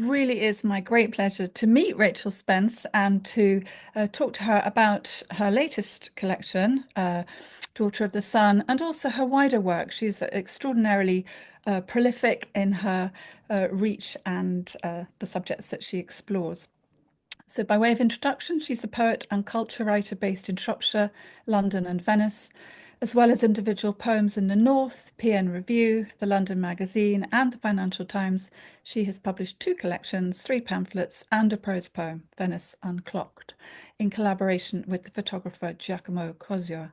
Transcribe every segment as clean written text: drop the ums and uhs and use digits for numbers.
really is my great pleasure to meet Rachel Spence and to talk to her about her latest collection, Daughter of the Sun, and also her wider work. She's extraordinarily prolific in her reach and the subjects that she explores. So, by way of introduction, she's a poet and culture writer based in Shropshire, London, and Venice, as well as individual poems in the North, PN Review, the London Magazine, and the Financial Times. She has published two collections, three pamphlets, and a prose poem, Venice Unclocked, in collaboration with the photographer Giacomo Cosio.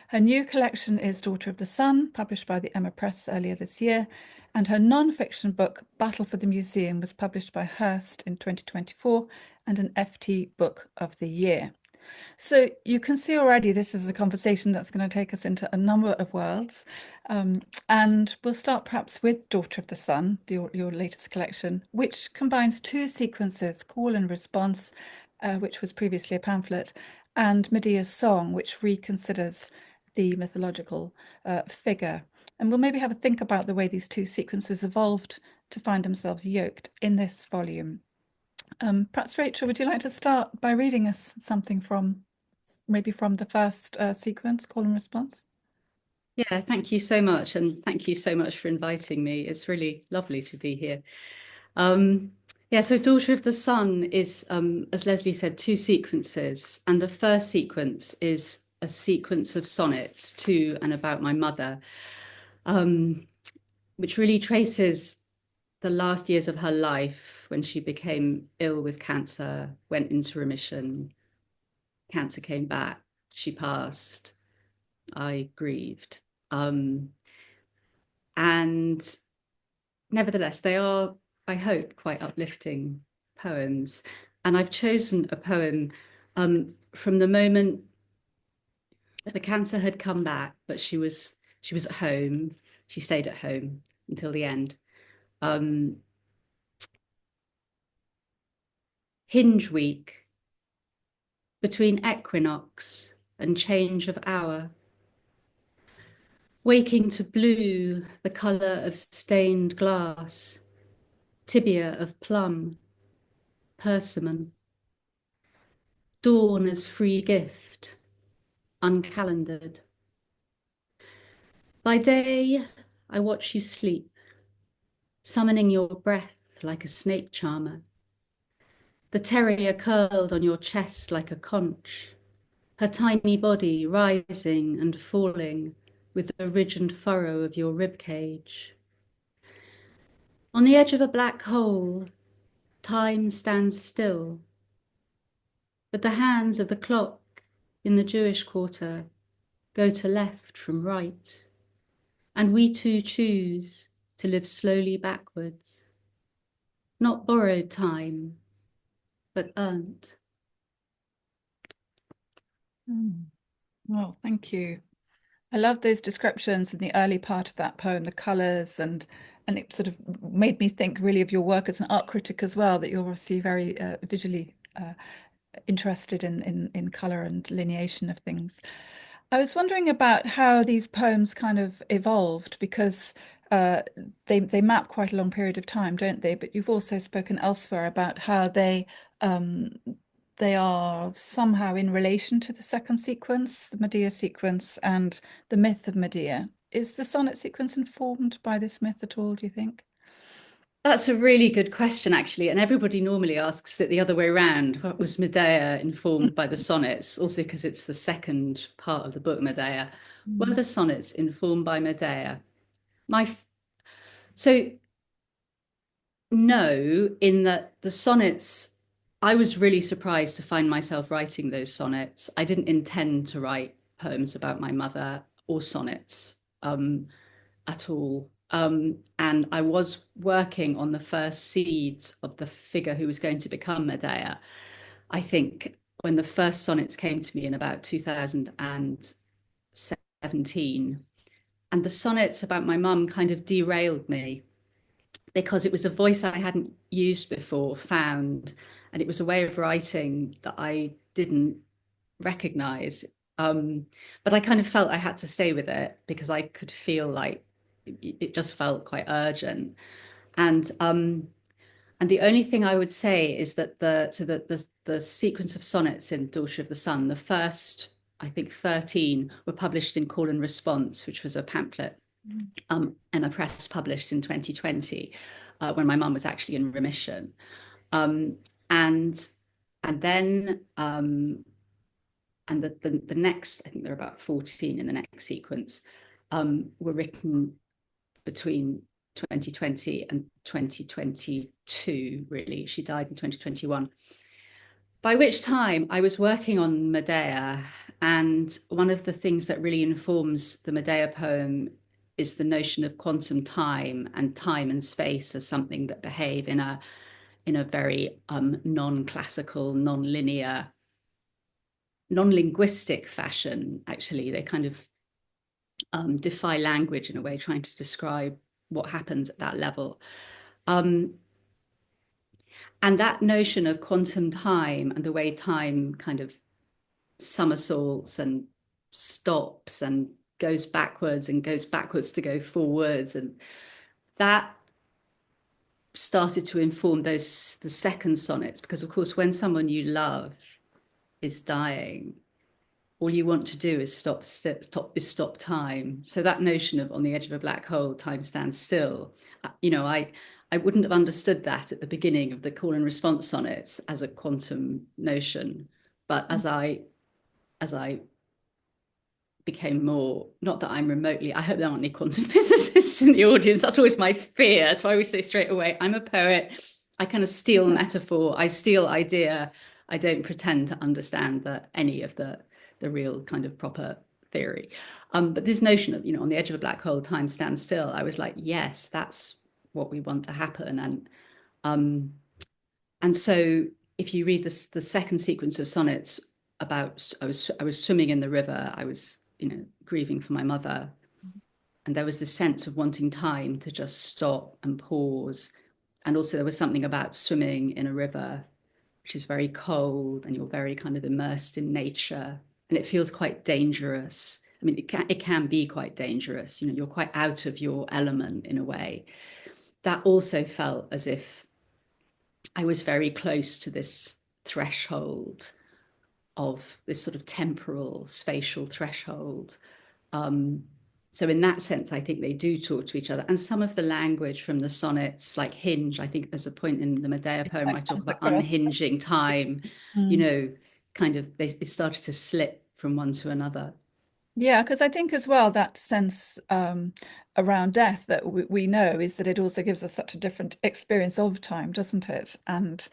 Her new collection is Daughter of the Sun, published by the Emma Press earlier this year, and her non-fiction book, Battle for the Museum, was published by Hurst in 2024 and an FT Book of the Year. So you can see already this is a conversation that's going to take us into a number of worlds. And we'll start perhaps with Daughter of the Sun, your latest collection, which combines two sequences, Call and Response, which was previously a pamphlet, and Medea's Song, which reconsiders the mythological figure. And we'll maybe have a think about the way these two sequences evolved to find themselves yoked in this volume. Perhaps, Rachel, would you like to start by reading us something from the first sequence, Call and Response? Yeah, thank you so much. And thank you so much for inviting me. It's really lovely to be here. Yeah, so Daughter of the Sun is, as Lesley said, two sequences. And the first sequence is a sequence of sonnets to and about my mother, which really traces the last years of her life when she became ill with cancer, went into remission, cancer came back, she passed, I grieved. And nevertheless, they are, I hope, quite uplifting poems. And I've chosen a poem from the moment the cancer had come back, but she was at home. She stayed at home until the end. Hinge week, between equinox and change of hour. Waking to blue, the colour of stained glass, tibia of plum, persimmon. Dawn as free gift, uncalendared. By day, I watch you sleep, summoning your breath like a snake charmer. The terrier curled on your chest like a conch, her tiny body rising and falling with the ridge and furrow of your rib cage. On the edge of a black hole, time stands still, but the hands of the clock in the Jewish quarter go to left from right, and we too choose to live slowly backwards, not borrowed time, but earned. Well, thank you. I love those descriptions in the early part of that poem, the colours, and it sort of made me think really of your work as an art critic as well, that you're obviously very visually interested in colour and delineation of things. I was wondering about how these poems kind of evolved because they map quite a long period of time, don't they? But you've also spoken elsewhere about how um, they are somehow in relation to the second sequence, the Medea sequence, and the myth of Medea. Is the sonnet sequence informed by this myth at all, do you think? That's a really good question, actually. And everybody normally asks it the other way around. What was Medea informed by the sonnets? Also, because it's the second part of the book, Medea. Were Mm. the sonnets informed by Medea? So no, in that the sonnets, I was really surprised to find myself writing those sonnets. I didn't intend to write poems about my mother or sonnets at all. And I was working on the first seeds of the figure who was going to become Medea. I think when the first sonnets came to me in about 2017, and the sonnets about my mum kind of derailed me because it was a voice I hadn't used before, found, and it was a way of writing that I didn't recognize. But I kind of felt I had to stay with it because I could feel like it just felt quite urgent. And And the only thing I would say is that the sequence of sonnets in Daughter of the Sun, the first, I think 13 were published in Call and Response, which was a pamphlet Emma Press published in 2020, when my mum was actually in remission. Um, and and then and the next, I think there are about 14 in the next sequence, were written between 2020 and 2022, really. She died in 2021. By which time I was working on Medea. And one of the things that really informs the Medea poem is the notion of quantum time and space as something that behave in a very non-classical, non-linear, non-linguistic fashion. Actually, they kind of defy language in a way, trying to describe what happens at that level. And that notion of quantum time and the way time kind of somersaults and stops and goes backwards to go forwards, and that started to inform the second sonnets, because of course when someone you love is dying, all you want to do is stop time. So that notion of on the edge of a black hole, time stands still. I wouldn't have understood that at the beginning of the call and response sonnets as a quantum notion, but as I became more, not that I'm remotely, I hope there aren't any quantum physicists in the audience. That's always my fear. So I always say straight away, I'm a poet. I kind of steal metaphor. I steal idea. I don't pretend to understand any of the real kind of proper theory. But this notion of, on the edge of a black hole, time stands still. I was like, yes, that's what we want to happen. And so if you read the second sequence of sonnets about, I was swimming in the river. I was, grieving for my mother. And there was this sense of wanting time to just stop and pause. And also there was something about swimming in a river, which is very cold and you're very kind of immersed in nature. And it feels quite dangerous. I mean, it can be quite dangerous. You're quite out of your element in a way. That also felt as if I was very close to this threshold of this sort of temporal, spatial threshold. So in that sense, I think they do talk to each other. And some of the language from the sonnets, like hinge, I think there's a point in the Medea poem where I talk about unhinging time, kind of, it started to slip from one to another. Yeah, because I think as well that sense around death that we know is that it also gives us such a different experience of time, doesn't it? And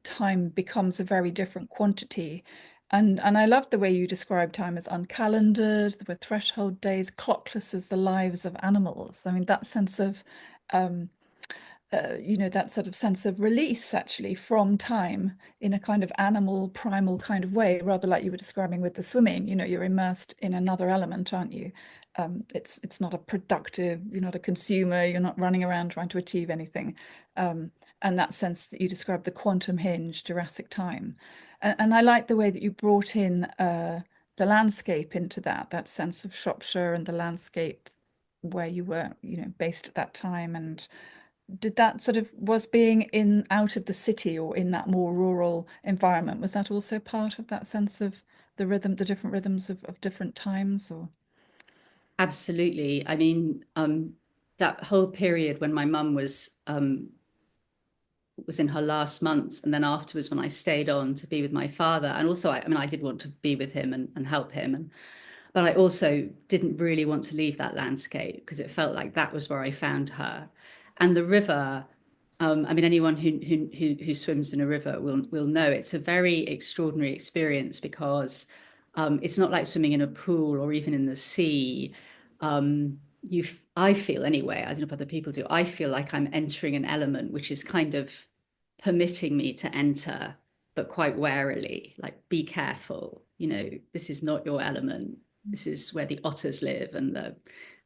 time becomes a very different quantity. And I love the way you describe time as uncalendared, with threshold days, clockless as the lives of animals. I mean, that sense of that sort of sense of release actually from time in a kind of animal, primal kind of way, rather like you were describing with the swimming. You're immersed in another element, aren't you? It's not a productive, you're not a consumer, you're not running around trying to achieve anything. And that sense that you described, the quantum hinge, Jurassic time. And I like the way that you brought in the landscape into that sense of Shropshire and the landscape where you were, based at that time. And did that sort of, was being in out of the city or in that more rural environment, was that also part of that sense of the different rhythms of different times? Or Absolutely. I mean, that whole period when my mum was in her last months, and then afterwards when I stayed on to be with my father, and also I mean I did want to be with him and help him, but I also didn't really want to leave that landscape because it felt like that was where I found her. And the river, I mean, anyone who swims in a river will know it's a very extraordinary experience, because it's not like swimming in a pool or even in the sea. I feel anyway, I don't know if other people do, I feel like I'm entering an element which is kind of permitting me to enter, but quite warily, like, be careful, this is not your element. This is where the otters live, and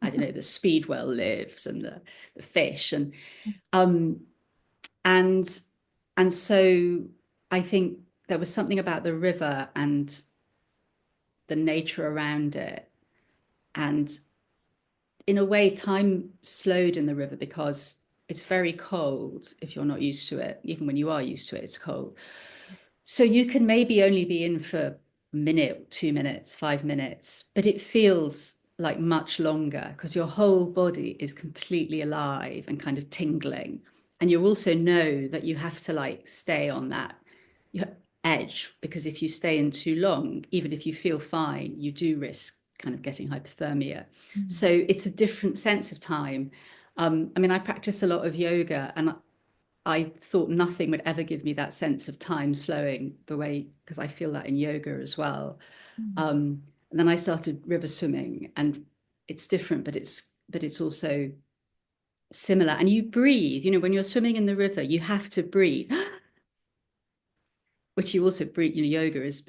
I don't know, the speedwell lives, and the fish. Um, and, and so I think there was something about the river and the nature around it. And in a way, time slowed in the river because it's very cold if you're not used to it. Even when you are used to it, it's cold. So you can maybe only be in for a minute, 2 minutes, 5 minutes, but it feels like much longer because your whole body is completely alive and kind of tingling. And you also know that you have to like stay on that edge, because if you stay in too long, even if you feel fine, you do risk kind of getting hypothermia. Mm. So it's a different sense of time. I mean, I practice a lot of yoga, and I thought nothing would ever give me that sense of time slowing the way, because I feel that in yoga as well. Mm. And then I started river swimming, and it's different, but it's also similar. And you breathe. When you're swimming in the river, you have to breathe, which you also breathe. Yoga is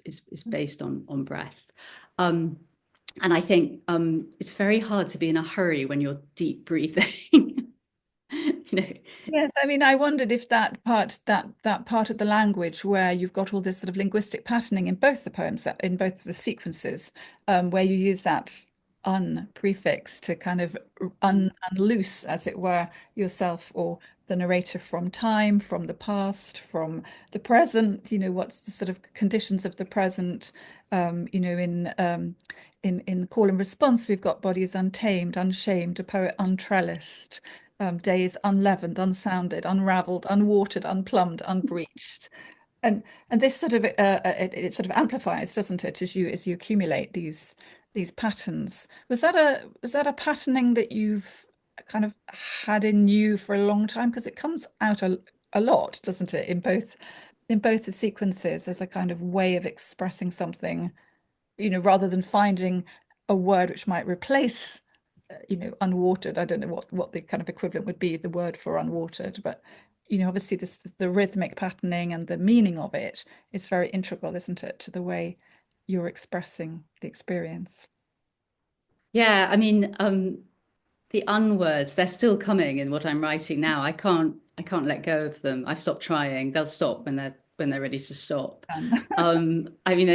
based on breath. Um, and I think it's very hard to be in a hurry when you're deep breathing. you know, Yes, I mean, I wondered if that part of the language where you've got all this sort of linguistic patterning in both the poems, in both the sequences, where you use that un prefix to kind of unloose, as it were, yourself or the narrator from time, from the past, from the present. What's the sort of conditions of the present? In Call and Response, we've got bodies untamed, unshamed, a poet untrellised, days unleavened, unsounded, unravelled, unwatered, unplumbed, unbreached. And this sort of it sort of amplifies, doesn't it, as you accumulate these patterns. Was that a patterning that you've kind of had in you for a long time? Because it comes out a lot, doesn't it, in both the sequences as a kind of way of expressing something, rather than finding a word which might replace unwatered. I don't know what the kind of equivalent would be, the word for unwatered, but obviously the rhythmic patterning and the meaning of it is very integral, isn't it, to the way you're expressing the experience. yeah, I mean, the unwords, they're still coming in what I'm writing now. I can't let go of them. I've stopped trying. They'll stop when they're ready to stop. Um, I mean,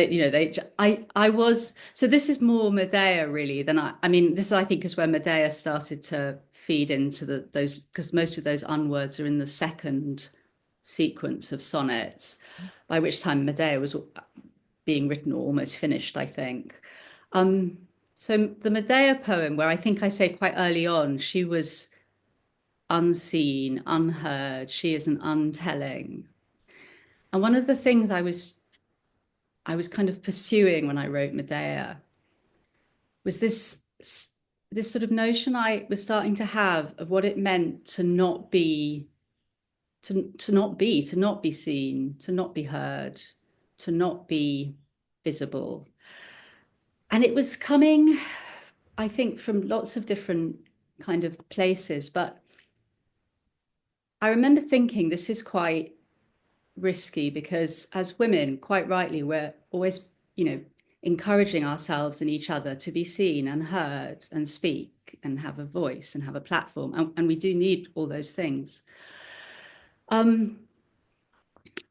I was, so this is more Medea really than I mean, this I think is where Medea started to feed into those, because most of those unwords are in the second sequence of sonnets, by which time Medea was being written or almost finished, I think. Um, so the Medea poem, where I think I say quite early on, she was unseen, unheard, she is an untelling. And one of the things I was kind of pursuing when I wrote Medea was this sort of notion I was starting to have of what it meant to not be, to not be seen, to not be heard, to not be visible. And it was coming, I think, from lots of different kind of places. But I remember thinking this is quite risky, because as women, quite rightly, we're always, encouraging ourselves and each other to be seen and heard and speak and have a voice and have a platform. And we do need all those things. Um,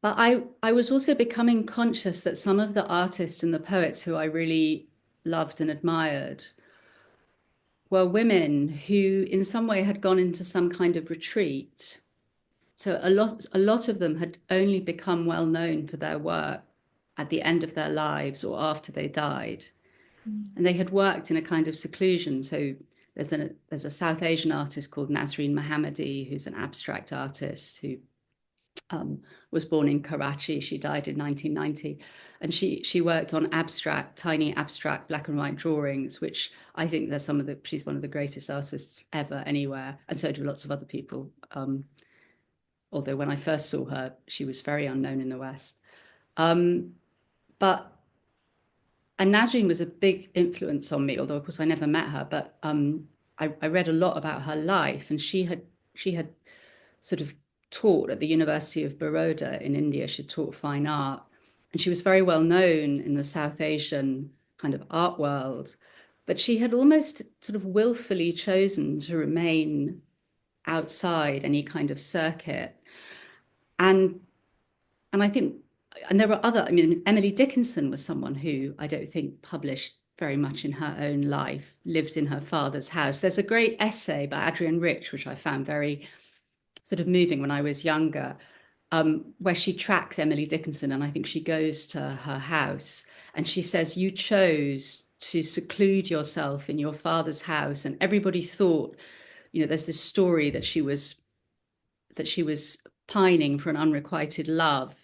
but I was also becoming conscious that some of the artists and the poets who I really loved and admired were women who in some way had gone into some kind of retreat. So a lot of them had only become well known for their work at the end of their lives or after they died. And they had worked in a kind of seclusion. So there's a South Asian artist called Nasreen Mohammadi, who's an abstract artist who was born in Karachi. She died in 1990, and she worked on tiny abstract black and white drawings, which I think she's one of the greatest artists ever anywhere, and so do lots of other people. Although when I first saw her, she was very unknown in the West. Um, but and Nasreen was a big influence on me, although of course I never met her. But I read a lot about her life, and she had sort of taught at the University of Baroda in India. She taught fine art, and she was very well known in the South Asian kind of art world. But she had almost sort of willfully chosen to remain outside any kind of circuit. And and I think, and there were other, I mean, Emily Dickinson was someone who I don't think published very much in her own life, lived in her father's house. There's a great essay by Adrienne Rich, which I found very sort of moving when I was younger, where she tracks Emily Dickinson, and I think she goes to her house and she says, "You chose to seclude yourself in your father's house, and everybody thought, there's this story that she was pining for an unrequited love."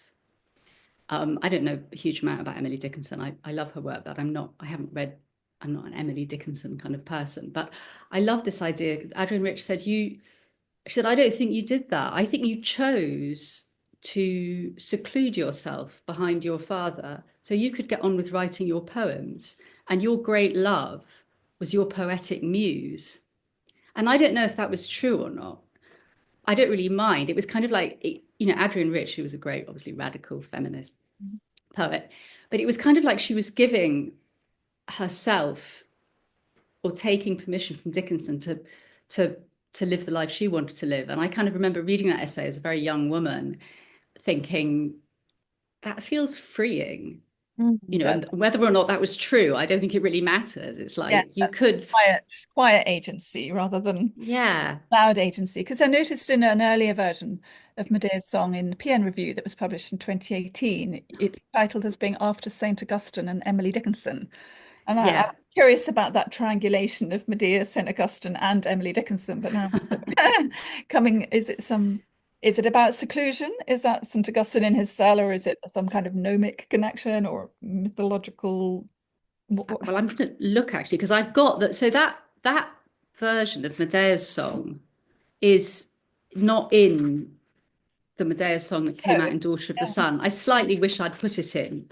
I don't know a huge amount about Emily Dickinson. I love her work, but I'm not an Emily Dickinson kind of person. But I love this idea. Adrian Rich said, she said, "I don't think you did that. I think you chose to seclude yourself behind your father so you could get on with writing your poems. And your great love was your poetic muse." And I don't know if that was true or not. I don't really mind. It was kind of like, Adrienne Rich, who was a great, obviously radical feminist poet, but it was kind of like she was giving herself or taking permission from Dickinson to to live the life she wanted to live. And I kind of remember reading that essay as a very young woman, thinking that feels freeing. That, And whether or not that was true, I don't think it really matters. It's yeah, like you that's could, quiet agency rather than yeah, loud agency. Because I noticed in an earlier version of Medea's song in the PN Review that was published in 2018, it's titled as being After St. Augustine and Emily Dickinson. And I yeah. was curious about that triangulation of Medea, St. Augustine, and Emily Dickinson. But now coming, is it about seclusion? Is that St. Augustine in his cell, or is it some kind of gnomic connection or mythological? Well, I'm going to look actually because I've got that. So that version of Medea's song is not in the Medea song that came Oh, out in Daughter of the yeah. Sun. I slightly wish I'd put it in,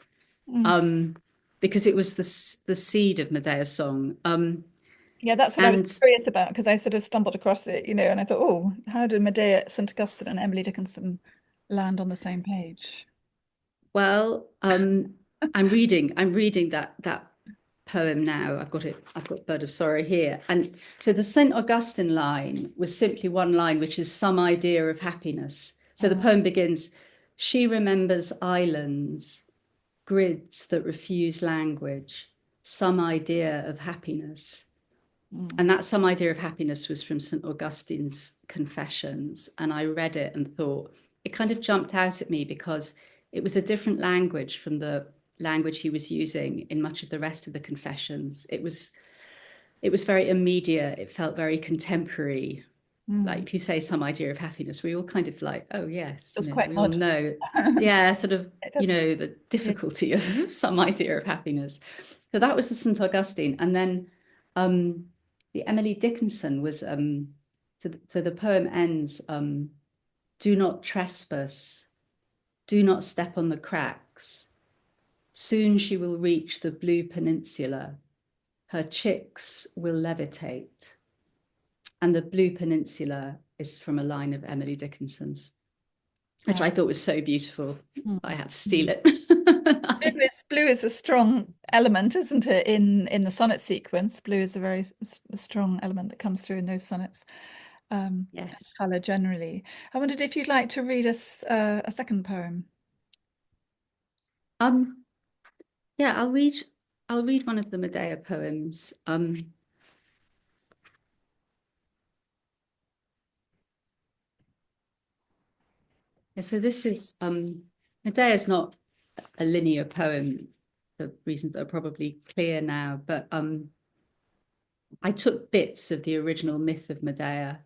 Mm. um, because it was the seed of Medea's song. Yeah, that's what I was And curious about because I sort of stumbled across it, and I thought, oh, how did Medea, St. Augustine, and Emily Dickinson land on the same page? well, I'm reading that poem now. I've got Bird of Sorrow here. And so the St. Augustine line was simply one line, which is some idea of happiness. So the Mm, poem begins, "She remembers islands, grids that refuse language, some idea of happiness." mm, And that some idea of happiness was from St. Augustine's Confessions. And I read it and thought, it kind of jumped out at me because it was a different language from the language he was using in much of the rest of the Confessions. It was very immediate. It felt very contemporary. Like mm. if you say some idea of happiness, we all kind of like, oh yes, It's quite we all modern. know, yeah, sort of, It does. the Yeah. difficulty of some idea of happiness. So that was the St. Augustine. And then um, the Emily Dickinson was, so the poem ends, "Do not trespass, do not step on the cracks. Soon she will reach the blue peninsula. Her chicks will levitate." And the Blue Peninsula is from a line of Emily Dickinson's, which Uh, I thought was so beautiful. mm, I had to steal mm. it. Blue is a strong element, isn't it? In the sonnet sequence, blue is a very strong element that comes through in those sonnets. Yes. Color generally. I wondered if you'd like to read us a second poem. Um, yeah, I'll read one of the Medea poems. Yeah, so this is Medea is not a linear poem, for reasons that are probably clear now, but I took bits of the original myth of Medea,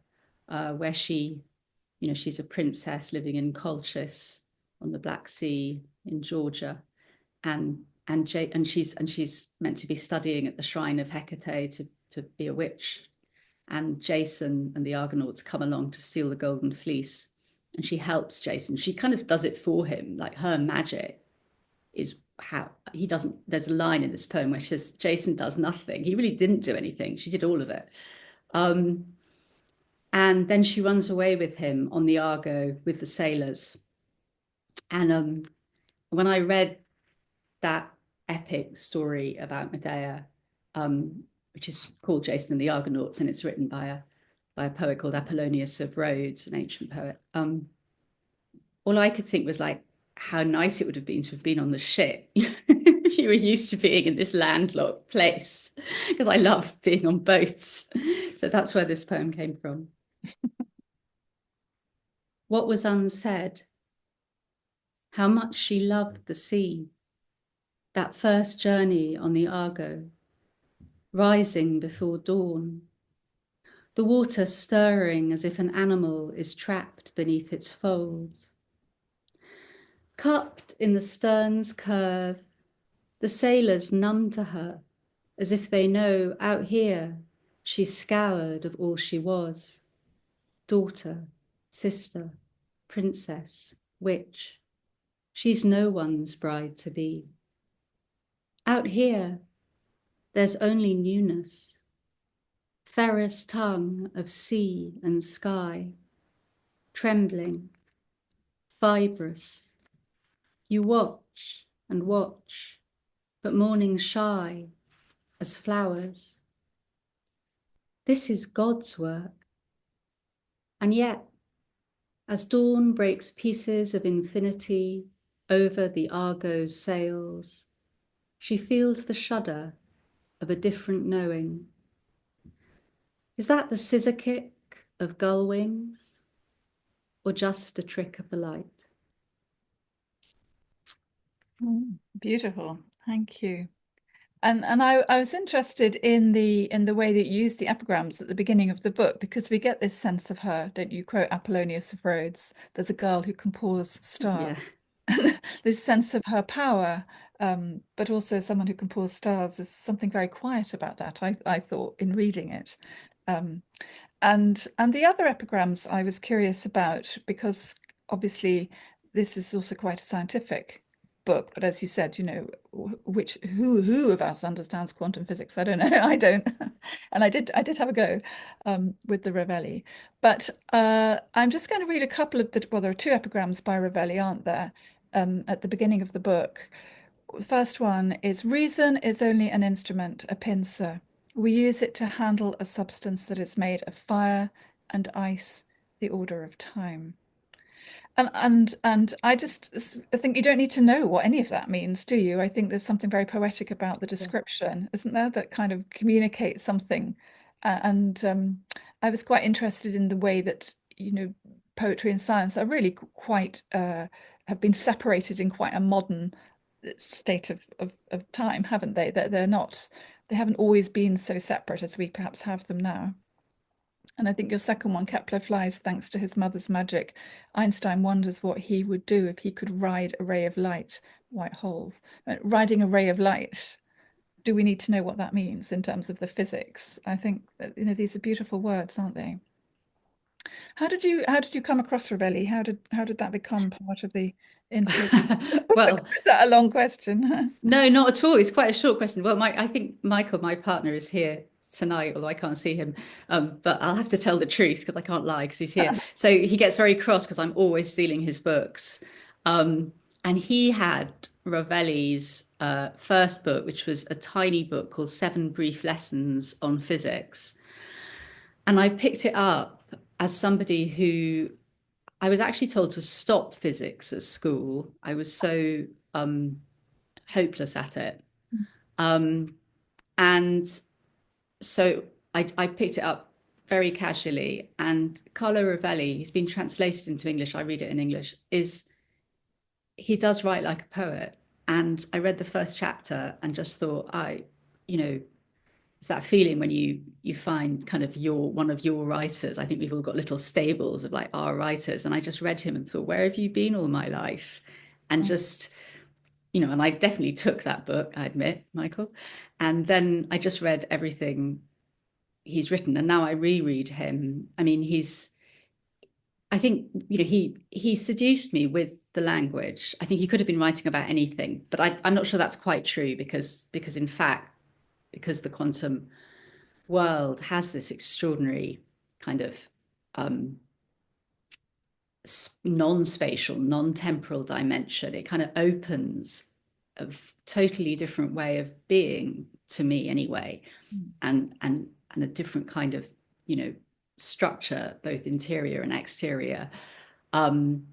where she's a princess living in Colchis on the Black Sea in Georgia, and she's meant to be studying at the shrine of Hecate to be a witch. And Jason and the Argonauts come along to steal the golden fleece, and she helps Jason. She kind of does it for him, like her magic is how he doesn't. There's a line in this poem where she says Jason does nothing. He really didn't do anything. She did all of it. Um, and then she runs away with him on the Argo with the sailors. And when I read that epic story about Medea, which is called Jason and the Argonauts, and it's written by a poet called Apollonius of Rhodes, an ancient poet. All I could think was like how nice it would have been to have been on the ship. If you were used to being in this landlocked place, because I love being on boats. So that's where this poem came from. What was unsaid? How much she loved the sea, that first journey on the Argo, rising before dawn, the water stirring as if an animal is trapped beneath its folds. Cupped in the stern's curve, the sailors numb to her, as if they know out here she's scoured of all she was. Daughter, sister, princess, witch. She's no one's bride to be. Out here, there's only newness, ferrous tongue of sea and sky, trembling, fibrous. You watch and watch, but morning's shy as flowers. This is God's work. And yet, as dawn breaks pieces of infinity over the Argo's sails, she feels the shudder of a different knowing. Is that the scissor kick of gull wings, or just a trick of the light? Beautiful. Thank you. And I was interested in the way that you use the epigrams at the beginning of the book, because we get this sense of her, don't you? Quote Apollonius of Rhodes, there's a girl who can pause Yeah. stars. This sense of her power, but also someone who can pause stars. There's something very quiet about that, I thought, in reading it. Um, and the other epigrams I was curious about, because obviously this is also quite a scientific book, but as you said, who of us understands quantum physics? I don't know. I don't. And I did have a go with the Ravelli. But I'm just going to read a couple of well, there are two epigrams by Ravelli, aren't there? At the beginning of the book. The first one is: reason is only an instrument, a pincer. We use it to handle a substance that is made of fire and ice, the order of time. And I think you don't need to know what any of that means, do you? I think there's something very poetic about the Yeah. description, isn't there, that kind of communicates something. And I was quite interested in the way that, poetry and science are really quite have been separated in quite a modern state of time, haven't they? They're not, they haven't always been so separate as we perhaps have them now. And I think your second one, Kepler flies thanks to his mother's magic. Einstein wonders what he would do if he could ride a ray of light, white holes. Riding a ray of light, do we need to know what that means in terms of the physics? I think that, these are beautiful words, aren't they? How did you come across Ravelli? How did that become part of the influence? Well, Is that a long question? no, not at all. It's quite a short question. Well, I think Michael, my partner, is here tonight, although I can't see him. But I'll have to tell the truth because I can't lie because he's here. So he gets very cross because I'm always stealing his books. And he had Ravelli's first book, which was a tiny book called Seven Brief Lessons on Physics. And I picked it up as somebody who I was actually told to stop physics at school. I was so hopeless at it. Um, and so I picked it up very casually. And Carlo Rovelli, he's been translated into English. I read it in English. He does write like a poet. And I read the first chapter and just thought, it's that feeling when you find kind of one of your writers. I think we've all got little stables of like our writers. And I just read him and thought, where have you been all my life? And just and I definitely took that book, I admit, Michael. And then I just read everything he's written. And now I reread him. I mean, I think, he seduced me with the language. I think he could have been writing about anything, but I'm not sure that's quite true because in fact, because the quantum world has this extraordinary kind of non-spatial, non-temporal dimension. It kind of opens a totally different way of being to me anyway, and a different kind of structure, both interior and exterior. And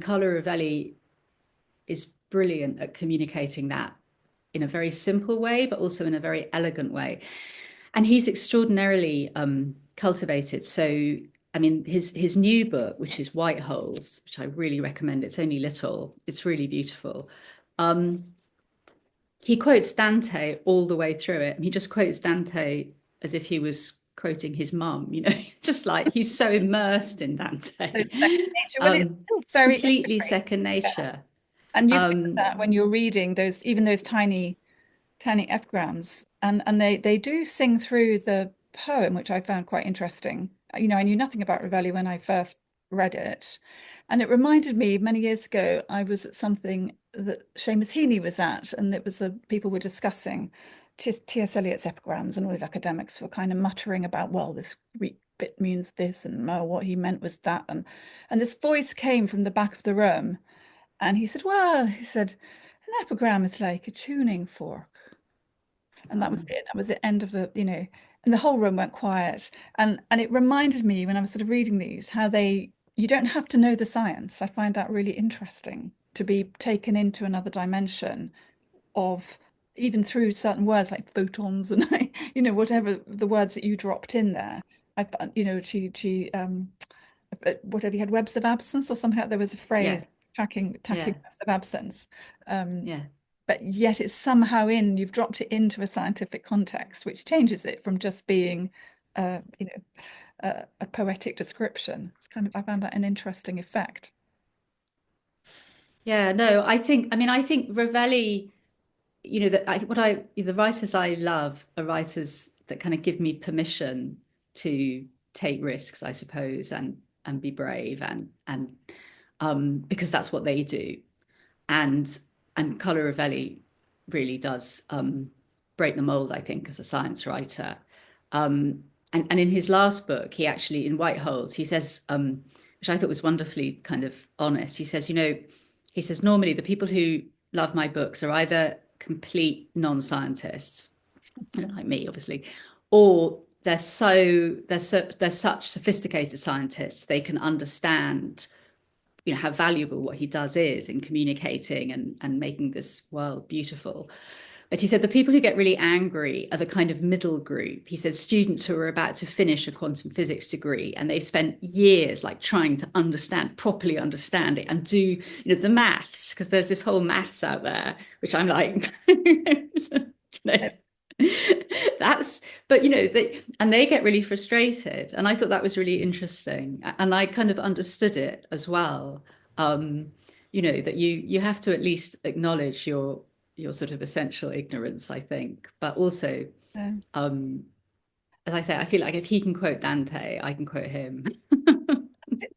Carlo Rovelli is brilliant at communicating that in a very simple way, but also in a very elegant way. And he's extraordinarily cultivated. So I mean, his new book, which is White Holes, which I really recommend. It's only little. It's really beautiful. Um, he quotes Dante all the way through it, and he just quotes Dante as if he was quoting his mum. Just like he's so immersed in So Dante. second nature. Well, it's still It's very completely integrated. second nature. And you've got Um, that when you're reading those, even those tiny epigrams, and they do sing through the poem, which I found quite interesting. I knew nothing about Ravelli when I first read it, and it reminded me many years ago I was at something that Seamus Heaney was at, and it was people were discussing T.S. Eliot's epigrams, and all these academics were kind of muttering about, well, this Greek bit means this, and oh, what he meant was that, and this voice came from the back of the room, and he said, well, he said, an epigram is like a tuning fork. And that was it. That was the end of and the whole room went quiet. And it reminded me when I was sort of reading these, how you don't have to know the science. I find that really interesting to be taken into another dimension of even through certain words like photons and whatever the words that you dropped in there. Whatever you had, webs of absence or something like there was a phrase yeah, tracking yeah, webs of absence. Um, yeah. but yet it's somehow you've dropped it into a scientific context, which changes it from just being, a poetic description. I found that an interesting effect. Yeah, no, I think Ravelli, that the writers I love are writers that kind of give me permission to take risks, I suppose, and be brave and because that's what they do. And Carlo Rovelli really does break the mold, I think, as a science writer. And in his last book, he actually, in White Holes, he says, which I thought was wonderfully kind of honest, he says, he says, normally the people who love my books are either complete non-scientists, like me, obviously, or they're such sophisticated scientists, they can understand how valuable what he does is in communicating and making this world beautiful. But he said the people who get really angry are the kind of middle group. He said students who are about to finish a quantum physics degree and they spent years like trying to properly understand it and do, the maths, because there's this whole maths out there, which I'm like, know, that's, but they get really frustrated. And I thought that was really interesting. And I kind of understood it as well. Um, that you have to at least acknowledge your sort of essential ignorance, I think. But also, Yeah. um, as I say, I feel like if he can quote Dante, I can quote him.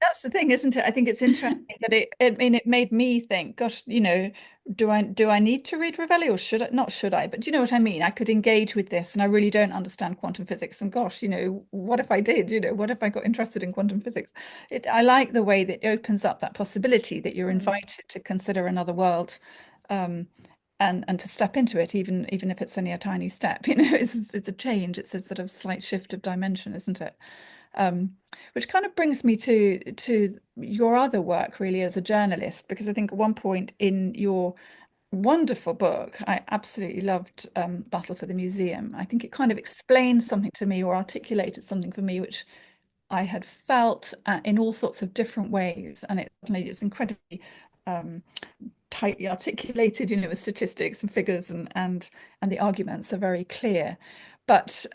That's the thing, isn't it? I think it's interesting that it made me think, gosh, do I need to read Ravelli or should I? Not should I, but do you know what I mean? I could engage with this and I really don't understand quantum physics. And gosh, what if I did? What if I got interested in quantum physics? I like the way that it opens up that possibility that you're invited to consider another world, um, and to step into it, even if it's only a tiny step. It's a change. It's a sort of slight shift of dimension, isn't it? Um, which kind of brings me to your other work really as a journalist, because I think at one point in your wonderful book, I absolutely loved Battle for the Museum. I think it kind of explained something to me or articulated something for me, which I had felt in all sorts of different ways, and it's incredibly um, tightly articulated, with statistics and figures and the arguments are very clear. But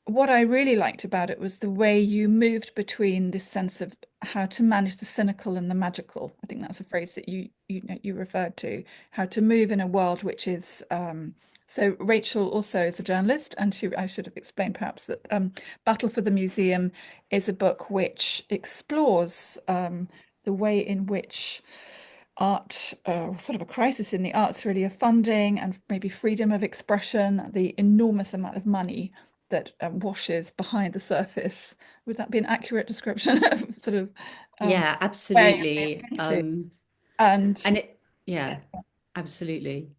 what I really liked about it was the way you moved between this sense of how to manage the cynical and the magical. I think that's a phrase that you referred to, how to move in a world which is so Rachel also is a journalist, and I should have explained perhaps that Battle for the Museum is a book which explores the way in which art, sort of a crisis in the arts really, of funding and maybe freedom of expression, the enormous amount of money that washes behind the surface. Would that be an accurate description of sort of Yeah, where you've absolutely. been into? And And yeah, absolutely.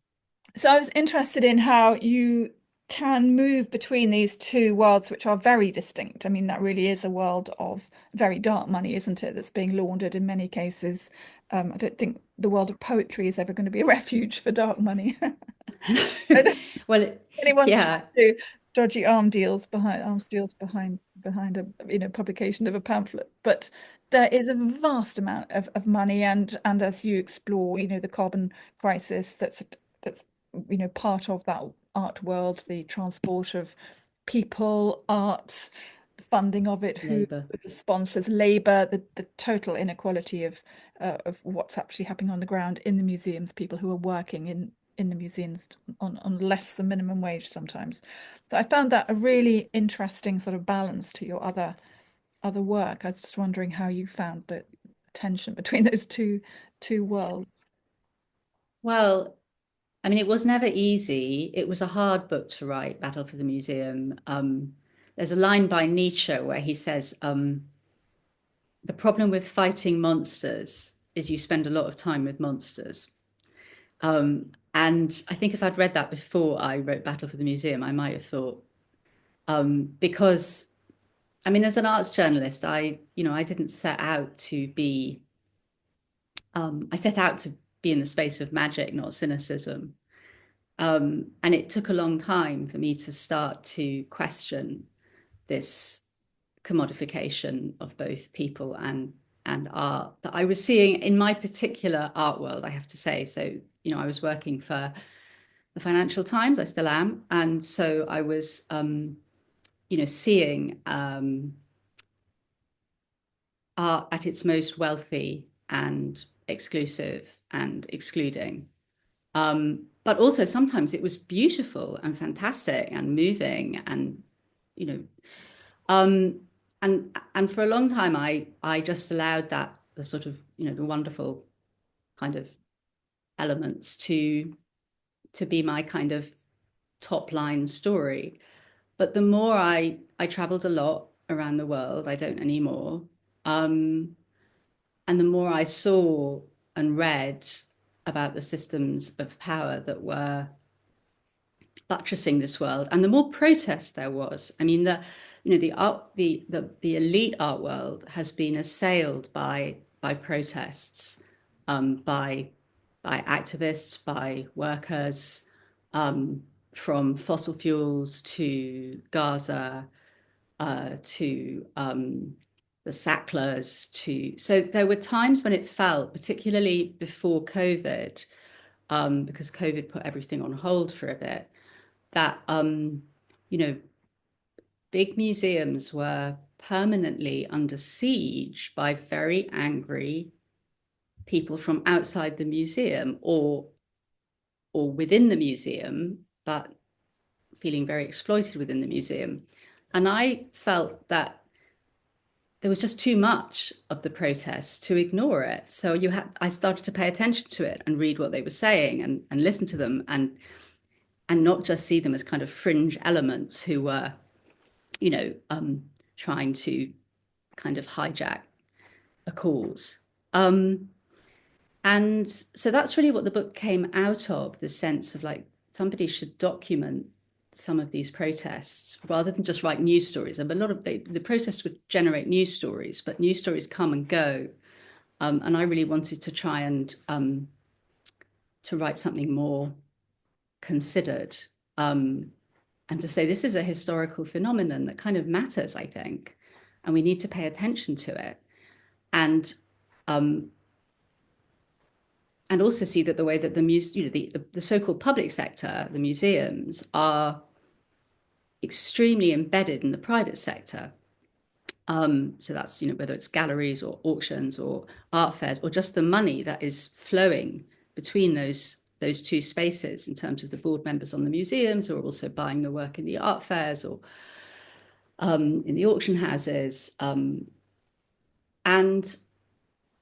so I was interested in how you can move between these two worlds, which are very distinct. I mean, that really is a world of very dark money, isn't it? That's being laundered in many cases. I don't think the world of poetry is ever going to be a refuge for dark money. Well, Anyone wants to yeah, do dodgy arms deals behind behind a publication of a pamphlet. But there is a vast amount of money, and as you explore, the carbon crisis that's part of that art world, the transport of people, art, the funding of it, who Labour. the sponsors, labor, the total inequality of what's actually happening on the ground in the museums, people who are working in the museums on less than minimum wage sometimes. So I found that a really interesting sort of balance to your other work. I was just wondering how you found the tension between those two worlds. Well, I mean, it was never easy. It was a hard book to write, Battle for the Museum. There's a line by Nietzsche where he says, the problem with fighting monsters is you spend a lot of time with monsters. And I think if I'd read that before I wrote Battle for the Museum, I might have thought, because I mean, as an arts journalist, I didn't set out to be, I set out to be in the space of magic, not cynicism. And it took a long time for me to start to question this commodification of both people and art that I was seeing in my particular art world, I have to say. So, I was working for the Financial Times, I still am. And so I was, seeing art at its most wealthy and exclusive and excluding. But also sometimes it was beautiful and fantastic and moving and, you know, um, and for a long time I just allowed that the sort of, the wonderful kind of elements to be my kind of top line story. But the more I traveled a lot around the world, I don't anymore. Um, and the more I saw and read about the systems of power that were buttressing this world, and the more protest there was. I mean, the art, the elite art world has been assailed by protests, by activists, by workers, from fossil fuels to Gaza, to the Sacklers, to so there were times when it felt, particularly before COVID, because COVID put everything on hold for a bit, that you know big museums were permanently under siege by very angry people from outside the museum or within the museum, but feeling very exploited within the museum. And I felt that there was just too much of the protests to ignore it. So I started to pay attention to it and read what they were saying and listen to them and not just see them as kind of fringe elements who were, you know, trying to kind of hijack a cause. And so that's really what the book came out of, the sense of like somebody should document some of these protests rather than just write news stories. A lot of the protests would generate news stories, but news stories come and go. And I really wanted to try and to write something more considered, and to say this is a historical phenomenon that kind of matters, I think, and we need to pay attention to it. And um, and also see that the way that the so-called public sector, the museums, are extremely embedded in the private sector. So that's, whether it's galleries or auctions or art fairs or just the money that is flowing between those two spaces in terms of the board members on the museums who are also buying the work in the art fairs or in the auction houses. And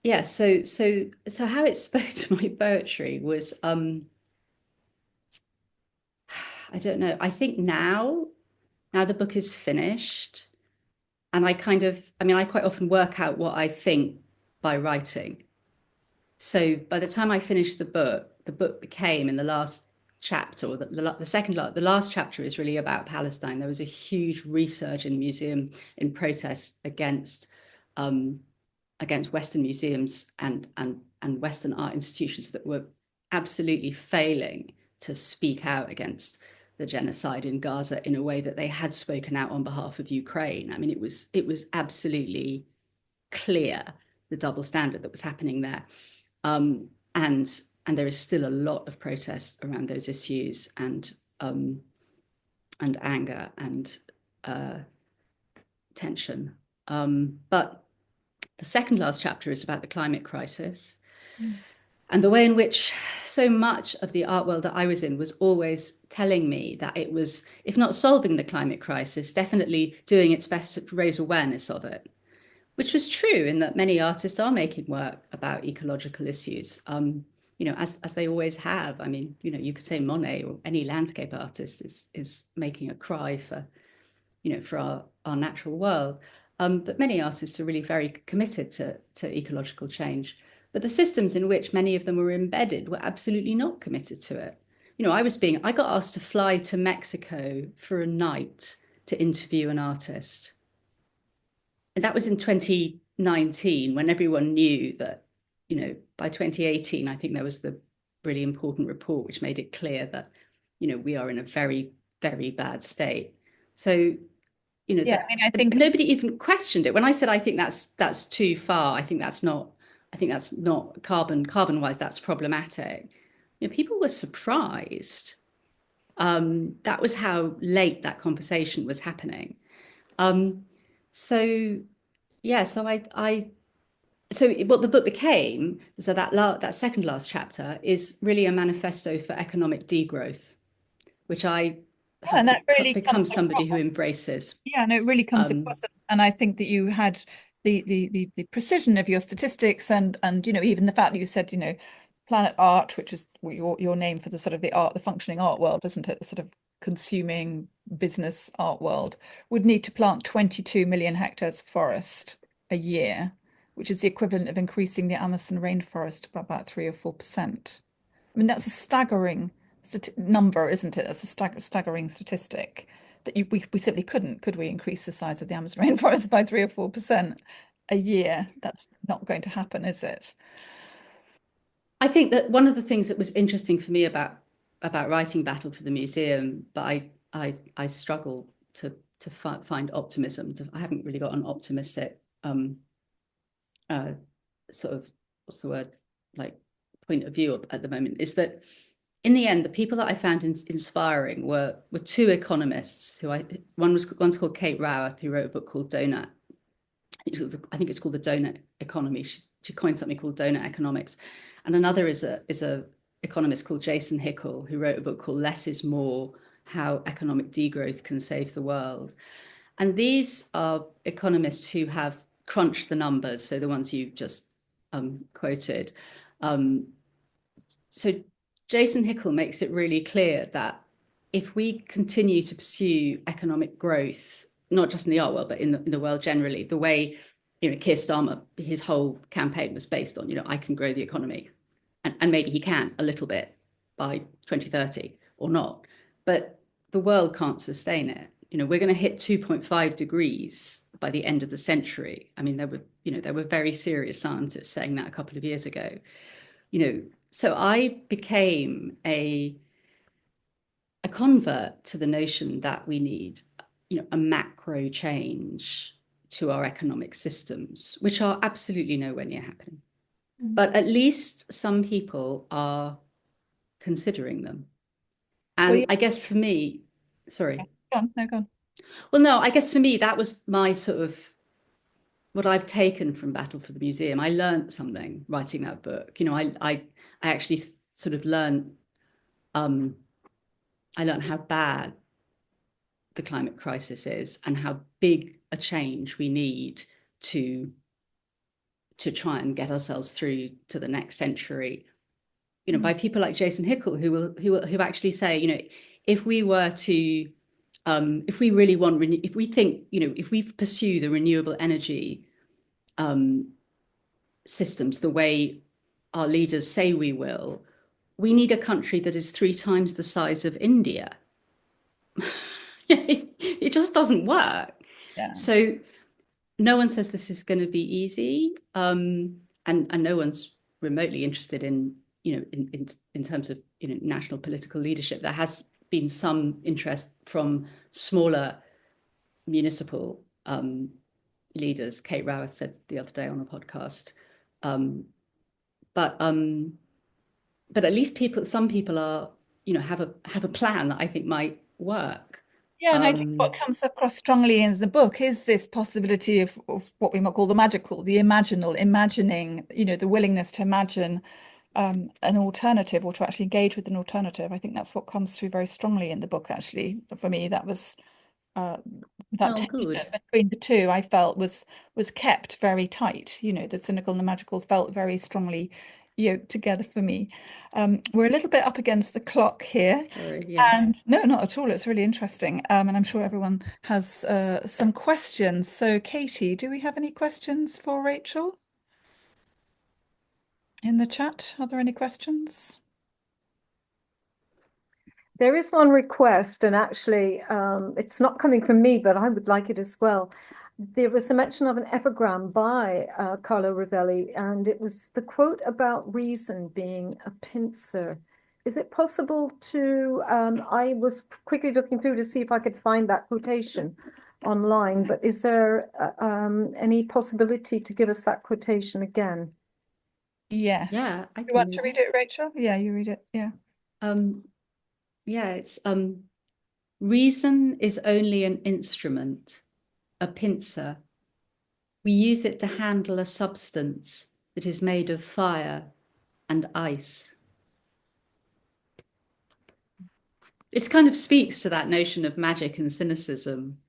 yeah, so how it spoke to my poetry was, I don't know. I think now the book is finished, and I quite often work out what I think by writing. So by the time I finished the book became in the last chapter, or the last chapter is really about Palestine. There was a huge resurge in museum in protest against Western museums and Western art institutions that were absolutely failing to speak out against the genocide in Gaza in a way that they had spoken out on behalf of Ukraine. I mean, it was absolutely clear the double standard that was happening there, and there is still a lot of protest around those issues, and anger and uh, tension. But the second last chapter is about the climate crisis Mm. and the way in which so much of the art world that I was in was always telling me that it was, if not solving the climate crisis, definitely doing its best to raise awareness of it, which was true in that many artists are making work about ecological issues. As they always have. I mean, you could say Monet or any landscape artist is making a cry for for our natural world. But many artists are really very committed to ecological change. But the systems in which many of them were embedded were absolutely not committed to it. I got asked to fly to Mexico for a night to interview an artist. And that was in 2019 when everyone knew that, by 2018, I think there was the really important report which made it clear that, we are in a very, very bad state. So Yeah, I that mean, I think nobody even questioned it. When I said I think that's too far, I think that's not carbon wise, that's problematic. People were surprised. That was how late that conversation was happening. Um, so yeah, so what the book became, so that second last chapter is really a manifesto for economic degrowth, which I yeah, have and that really comes become somebody who across. embraces. Yeah, no, it really comes Um, across, and I think that you had the precision of your statistics, and even the fact that you said Planet Art, which is your name for the sort of the functioning art world, isn't it? The sort of consuming business art world would need to plant 22 million hectares of forest a year, which is the equivalent of increasing the Amazon rainforest by about 3 or 4%. I mean, that's a staggering number, isn't it? That's a staggering statistic that we simply couldn't, could we, increase the size of the Amazon rainforest by 3 or 4% a year? That's not going to happen, is it? I think that one of the things that was interesting for me about writing Battle for the Museum, but I struggle to find optimism. I haven't really got an optimistic uh, sort of, what's the word, like, point of view at the moment, is that in the end, the people that I found inspiring were two economists who one's called Kate Raworth, who wrote a book called Donut. I think it's called The Donut Economy. She coined something called donut economics, and another is a economist called Jason Hickel, who wrote a book called Less is More: How Economic Degrowth Can Save the World. And these are economists who have crunched the numbers, so the ones you just quoted. Um, so Jason Hickel makes it really clear that if we continue to pursue economic growth, not just in the art world, but in the world generally, the way, Keir Starmer, his whole campaign was based on, I can grow the economy. And maybe he can a little bit by 2030 or not. But the world can't sustain it. We're going to hit 2.5 degrees by the end of the century. I mean, there were very serious scientists saying that a couple of years ago. So I became a convert to the notion that we need, a macro change to our economic systems, which are absolutely nowhere near happening. Mm. But at least some people are considering them. Well, And yeah, I guess for me, go sorry. on, no, go on. Well, no, I guess for me, that was my sort of what I've taken from Battle for the Museum. I learned something writing that book. I actually sort of um, I learned how bad the climate crisis is and how big a change we need to to try and get ourselves through to the next century. Mm. By people like Jason Hickel, who actually say, if we were to if we really want, if we think, if we pursue the renewable energy um, systems the way our leaders say we will, we need a country that is 3 times the size of India. It just doesn't work. Yeah. So no one says this is going to be easy, and no one's remotely interested in, in terms of national political leadership. There has been some interest from smaller municipal leaders. Kate Raworth said the other day on a podcast. Um, but but at least some people are, have a plan that I think might work. Yeah, and I think what Um, comes across strongly in the book is this possibility of what we might call the magical, the imaginal, imagining, the willingness to imagine an alternative or to actually engage with an alternative. I think that's what comes through very strongly in the book, actually. For me, that was uh, that oh, tension good. between the two I felt was kept very tight. The cynical and the magical felt very strongly yoked together for me. We're a little bit up against the clock here. Sorry, yeah. And no, not at all. It's really interesting. And I'm sure everyone has some questions. So, Katie, do we have any questions for Rachel in the chat? Are there any questions? There is one request, and actually, it's not coming from me, but I would like it as well. There was a mention of an epigram by Carlo Rovelli, and it was the quote about reason being a pincer. Is it possible to, I was quickly looking through to see if I could find that quotation online, but is there any possibility to give us that quotation again? Yes. Yeah, I You can want read to read it. it, Rachel? Yeah, you read it. Yeah. Um, yeah, it's reason is only an instrument, a pincer. We use it to handle a substance that is made of fire and ice. It kind of speaks to that notion of magic and cynicism.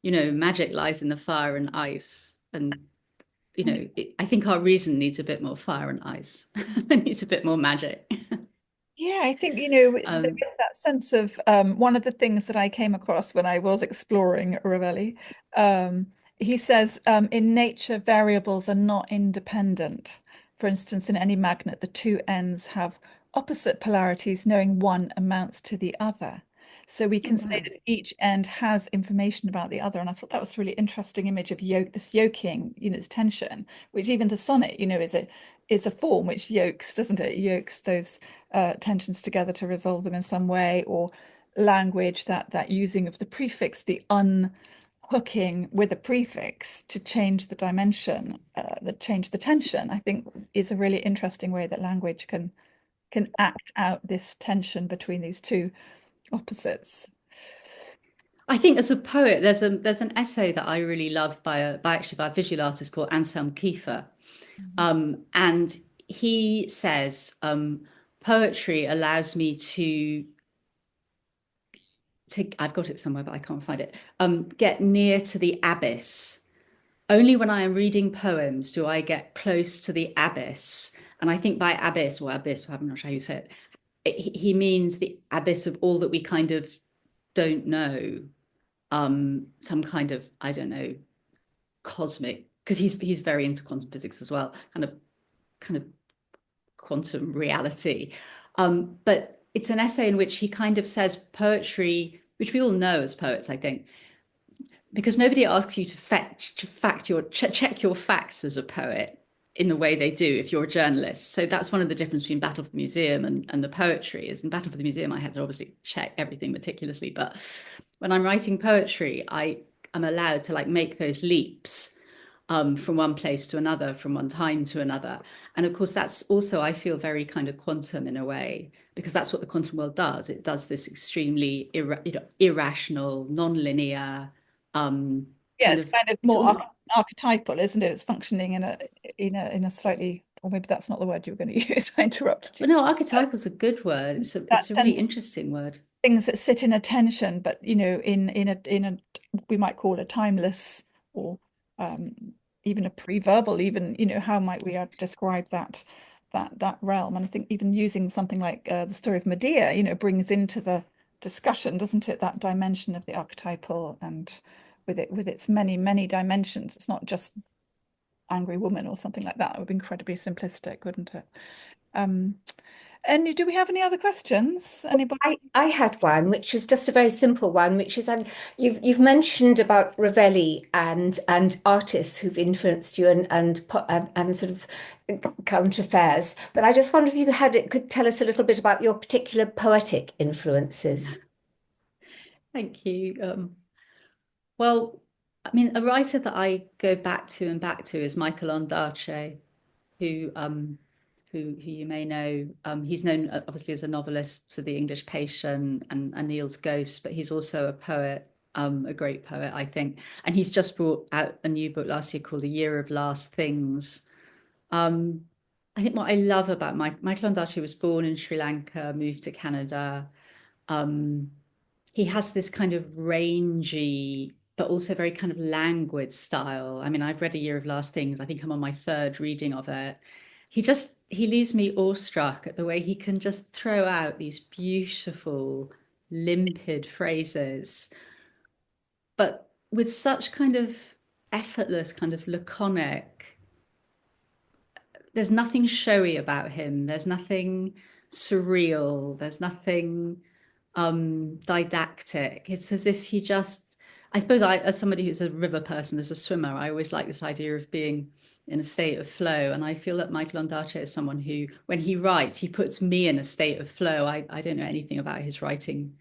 Magic lies in the fire and ice. And, I think our reason needs a bit more fire and ice. It needs a bit more magic. Yeah, I think, there Um, is that sense of one of the things that I came across when I was exploring Ravelli. He says, in nature, variables are not independent. For instance, in any magnet, the two ends have opposite polarities, knowing one amounts to the other. So we oh, can say wow. that each end has information about the other. And I thought that was a really interesting image of this yoking, this tension, which even the sonnet, is a form which yokes, doesn't it? It yokes those tensions together to resolve them in some way, or language that using of the prefix, the unhooking with a prefix to change the dimension, that change the tension, I think is a really interesting way that language can act out this tension between these two opposites. I think as a poet, there's an essay that I really love by a visual artist called Anselm Kiefer, and he says poetry allows me to I've got it somewhere but I can't find it, get near to the abyss. Only when I am reading poems do I get close to the abyss. And I think by abyss or abyss, I'm not sure how you say it, he means the abyss of all that we kind of don't know. Some kind of, I don't know, cosmic, because he's very into quantum physics as well, and a kind of quantum reality. But it's an essay in which he kind of says poetry, which we all know as poets, I think, because nobody asks you to check your facts as a poet in the way they do if you're a journalist. So that's one of the differences between Battle for the Museum and the poetry. Is in Battle for the Museum I had to obviously check everything meticulously, but when I'm writing poetry, I'm allowed to like make those leaps from one place to another, from one time to another. And of course, that's also, I feel, very kind of quantum in a way, because that's what the quantum world does. It does this extremely irrational, non-linear Yeah, kind it's of, kind of it's more all, archetypal, isn't it? It's functioning in a slightly, or maybe that's not the word you were going to use. I interrupted well, you. no, archetypal is a good word. That It's a really sense, interesting word. things that sit in a tension, but in a we might call a timeless, or um, even a pre-verbal, even how might we describe that realm? And I think even using something like the story of Medea, brings into the discussion, doesn't it, that dimension of the archetypal, and with its many dimensions. It's not just angry woman or something like that. It would be incredibly simplistic, wouldn't it? Um, and do we have any other questions? Anybody? I had one, which is just a very simple one, which is you've mentioned about Ravelli and artists who've influenced you and sort of current affairs. But I just wonder if you could tell us a little bit about your particular poetic influences. Thank you. Well, I mean, a writer that I go back to and back to is Michael Ondaatje, who who you may know. He's known obviously as a novelist for The English Patient and Neil's Ghost, but he's also a poet, a great poet, I think. And he's just brought out a new book last year called A Year of Last Things. I think what I love about Michael Ondaatje was born in Sri Lanka, moved to Canada. He has this kind of rangy, but also very kind of languid style. I mean, I've read A Year of Last Things. I think I'm on my third reading of it. He leaves me awestruck at the way he can just throw out these beautiful, limpid phrases, but with such kind of effortless, kind of laconic. There's nothing showy about him. There's nothing surreal. There's nothing didactic. It's as if he just, I suppose as somebody who's a river person, as a swimmer, I always like this idea of being in a state of flow. And I feel that Michael Ondaatje is someone who, when he writes, he puts me in a state of flow. I don't know anything about his writing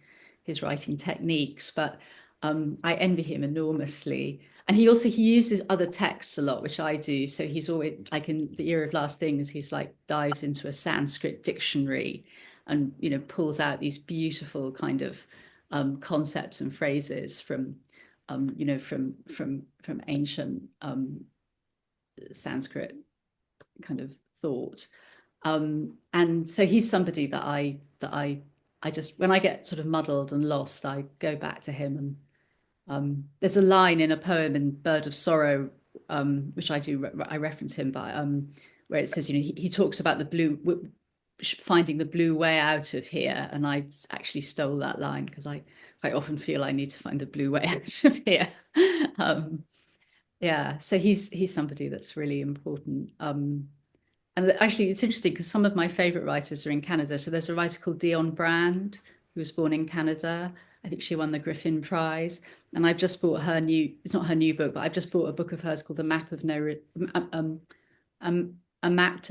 techniques, but I envy him enormously. And he uses other texts a lot, which I do. So he's always like in The Year of Last Things, he's like dives into a Sanskrit dictionary and pulls out these beautiful kind of concepts and phrases from from ancient Sanskrit kind of thought. And so he's somebody that I just, when I get sort of muddled and lost, I go back to him. And there's a line in a poem in Bird of Sorrow, which I reference him by, where it says, he talks about finding the blue way out of here. And I actually stole that line because I quite often feel I need to find the blue way out of here. Yeah, so he's somebody that's really important. And actually, it's interesting because some of my favorite writers are in Canada. So there's a writer called Dionne Brand, who was born in Canada. I think she won the Griffin Prize. And I've just bought it's not her new book, but I've just bought a book of hers called A Map to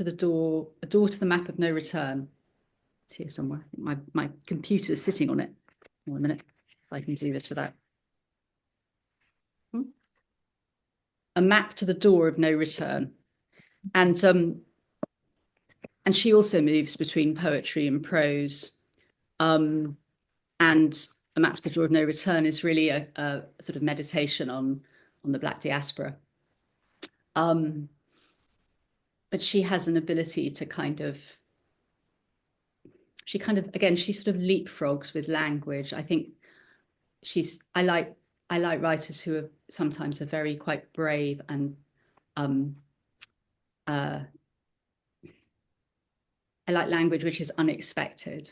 the Door, A Door to the Map of No Return. It's here somewhere. My computer's sitting on it. One minute, if I can do this without. A Map to the Door of No Return. And she also moves between poetry and prose. And A Map to the Door of No Return is really a sort of meditation on the Black diaspora. But she has an ability to she sort of leapfrogs with language. I think I like writers who are sometimes very quite brave and I like language which is unexpected.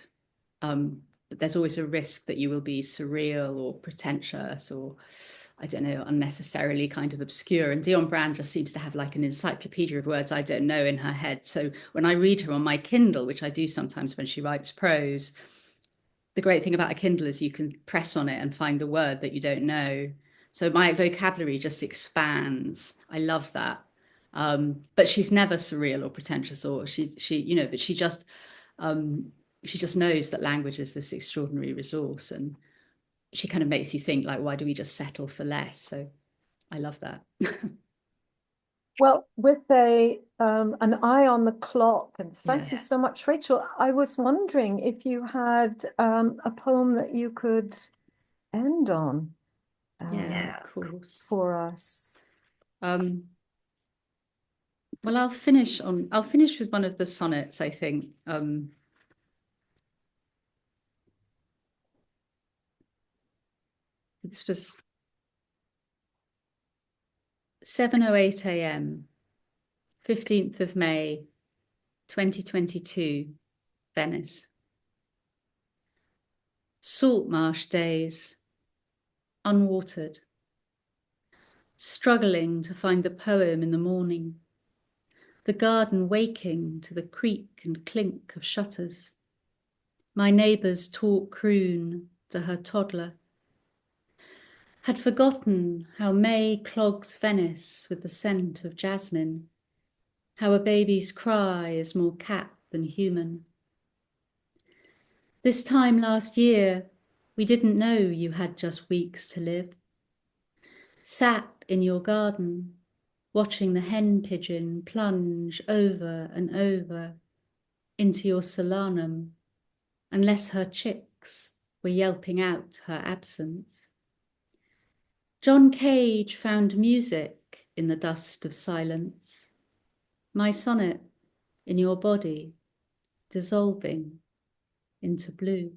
But there's always a risk that you will be surreal or pretentious or, I don't know, unnecessarily kind of obscure. And Dionne Brand just seems to have like an encyclopedia of words I don't know in her head. So when I read her on my Kindle, which I do sometimes when she writes prose, the great thing about a Kindle is you can press on it and find the word that you don't know. So my vocabulary just expands. I love that. But she's never surreal or pretentious, or but she just knows that language is this extraordinary resource, and she kind of makes you think, like, why do we just settle for less? So I love that. Well, with an eye on the clock, and thank you so much, Rachel. I was wondering if you had a poem that you could end on. Of course. For us. Well, I'll finish with one of the sonnets, I think. It's just 7:08 a.m., 15th of May, 2022, Venice. Salt marsh days, unwatered, struggling to find the poem in the morning, the garden waking to the creak and clink of shutters, my neighbour's talk croon to her toddler. Had forgotten how May clogs Venice with the scent of jasmine, how a baby's cry is more cat than human. This time last year, We didn't know you had just weeks to live. Sat in your garden, watching the hen pigeon plunge over and over into your solanum, unless her chicks were yelping out her absence. John Cage found music in the dust of silence, my sonnet in your body dissolving into blue.